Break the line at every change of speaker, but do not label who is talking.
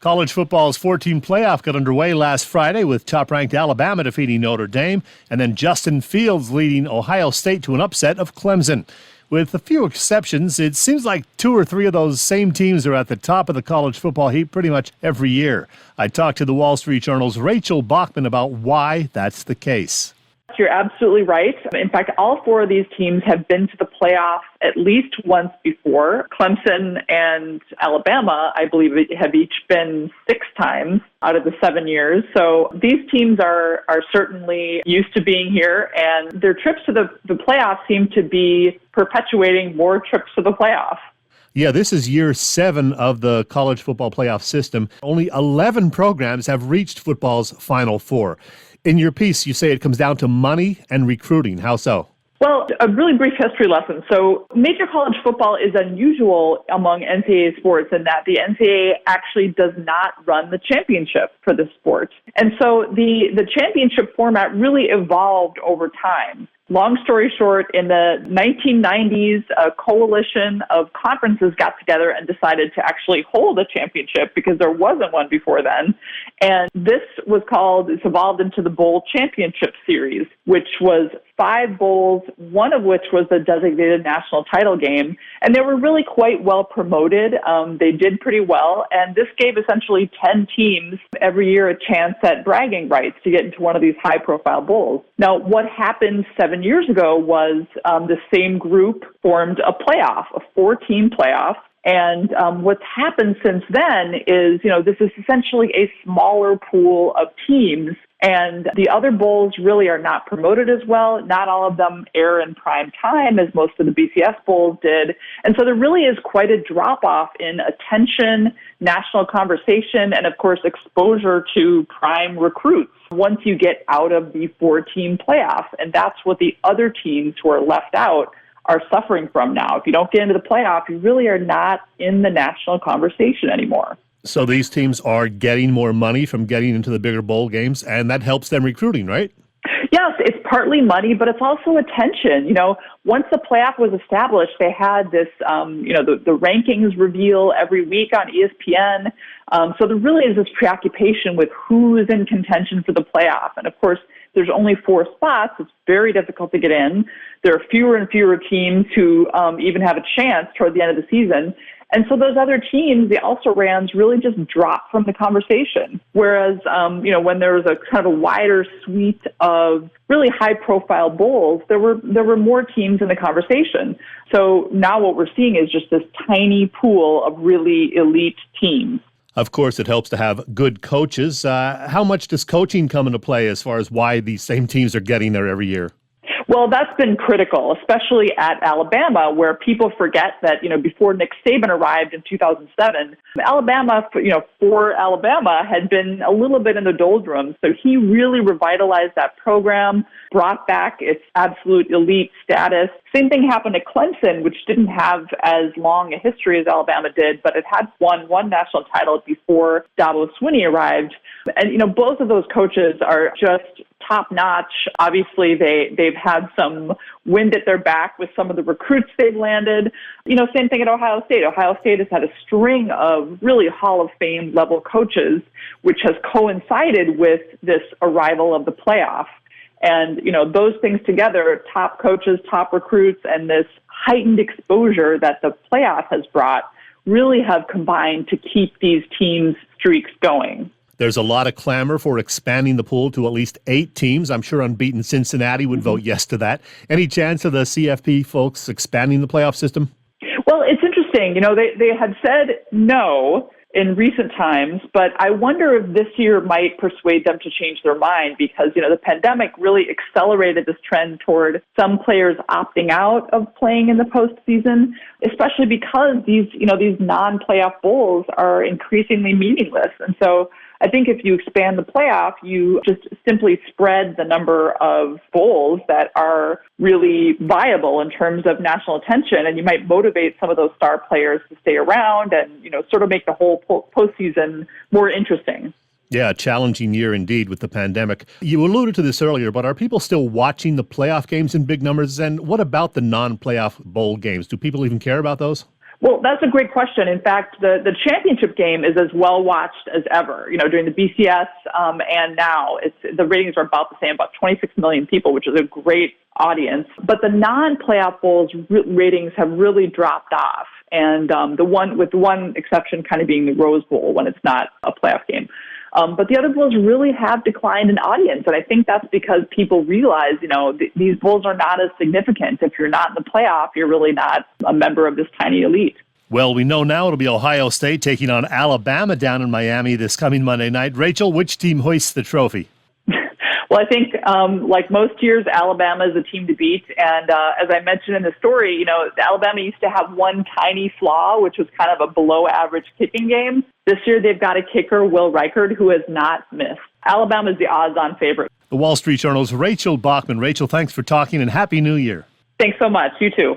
College football's 14 playoff got underway last Friday with top-ranked Alabama defeating Notre Dame and then Justin Fields leading Ohio State to an upset of Clemson. With a few exceptions, it seems like 2 or 3 of those same teams are at the top of the college football heap pretty much every year. I talked to the Wall Street Journal's Rachel Bachman about why that's the case.
You're absolutely right. In fact, all 4 of these teams have been to the playoff at least once before. Clemson and Alabama, I believe, have each been 6 times out of the 7 years. So these teams are certainly used to being here, and their trips to the playoff seem to be perpetuating more trips to the playoff.
Yeah, this is year 7 of the college football playoff system. Only 11 programs have reached football's Final Four. In your piece, you say it comes down to money and recruiting. How so?
Well, a really brief history lesson. So major college football is unusual among NCAA sports in that the NCAA actually does not run the championship for the sport. And so the championship format really evolved over time. Long story short, in the 1990s, a coalition of conferences got together and decided to actually hold a championship because there wasn't one before then. And it's evolved into the Bowl Championship Series, which was 5 bowls, one of which was the designated national title game. And they were really quite well promoted. They did pretty well. And this gave essentially 10 teams every year a chance at bragging rights to get into one of these high-profile bowls. Now, what happened 7 years ago was the same group formed a playoff, a 4-team playoff. And what's happened since then is, this is essentially a smaller pool of teams. And the other bowls really are not promoted as well. Not all of them air in prime time, as most of the BCS bowls did. And so there really is quite a drop-off in attention, national conversation, and, of course, exposure to prime recruits once you get out of the 4-team playoff. And that's what the other teams who are left out are suffering from now. If you don't get into the playoff, you really are not in the national conversation anymore.
So these teams are getting more money from getting into the bigger bowl games, and that helps them recruiting, right?
Yes, it's partly money, but it's also attention. Once the playoff was established, they had this, the rankings reveal every week on ESPN. So there really is this preoccupation with who is in contention for the playoff. And of course, there's only 4 spots. It's very difficult to get in. There are fewer and fewer teams who even have a chance toward the end of the season. And so those other teams, the also-rans, really just drop from the conversation. Whereas, when there was a kind of a wider suite of really high-profile bowls, there were more teams in the conversation. So now what we're seeing is just this tiny pool of really elite teams.
Of course, it helps to have good coaches. How much does coaching come into play as far as why these same teams are getting there every year?
Well, that's been critical, especially at Alabama, where people forget that, before Nick Saban arrived in 2007, Alabama had been a little bit in the doldrums. So he really revitalized that program, brought back its absolute elite status. Same thing happened at Clemson, which didn't have as long a history as Alabama did, but it had won one national title before Dabo Swinney arrived. And, both of those coaches are just top-notch. Obviously, they've had some wind at their back with some of the recruits they've landed. Same thing at Ohio State. Ohio State has had a string of really Hall of Fame level coaches, which has coincided with this arrival of the playoff. And, those things together, top coaches, top recruits, and this heightened exposure that the playoff has brought really have combined to keep these teams' streaks going.
There's a lot of clamor for expanding the pool to at least 8 teams. I'm sure unbeaten Cincinnati would vote yes to that. Any chance of the CFP folks expanding the playoff system?
Well, it's interesting. They had said no in recent times, but I wonder if this year might persuade them to change their mind because, the pandemic really accelerated this trend toward some players opting out of playing in the postseason, especially because these non-playoff bowls are increasingly meaningless. And so I think if you expand the playoff, you just simply spread the number of bowls that are really viable in terms of national attention, and you might motivate some of those star players to stay around and, sort of make the whole postseason more interesting.
Yeah, a challenging year indeed with the pandemic. You alluded to this earlier, but are people still watching the playoff games in big numbers? And what about the non-playoff bowl games? Do people even care about those?
Well, that's a great question. In fact, the championship game is as well watched as ever. During the BCS and now, the ratings are about the same, about 26 million people, which is a great audience. But the non-playoff bowls ratings have really dropped off, and the one exception kind of being the Rose Bowl when it's not a playoff game. But the other bowls really have declined in audience, and I think that's because people realize, these bowls are not as significant. If you're not in the playoff, you're really not a member of this tiny elite.
Well, we know now it'll be Ohio State taking on Alabama down in Miami this coming Monday night. Rachel, which team hoists the trophy?
Well, I think like most years, Alabama is a team to beat. And as I mentioned in the story, Alabama used to have one tiny flaw, which was kind of a below-average kicking game. This year, they've got a kicker, Will Reichard, who has not missed. Alabama is the odds-on favorite.
The Wall Street Journal's Rachel Bachman. Rachel, thanks for talking, and Happy New Year.
Thanks so much. You too.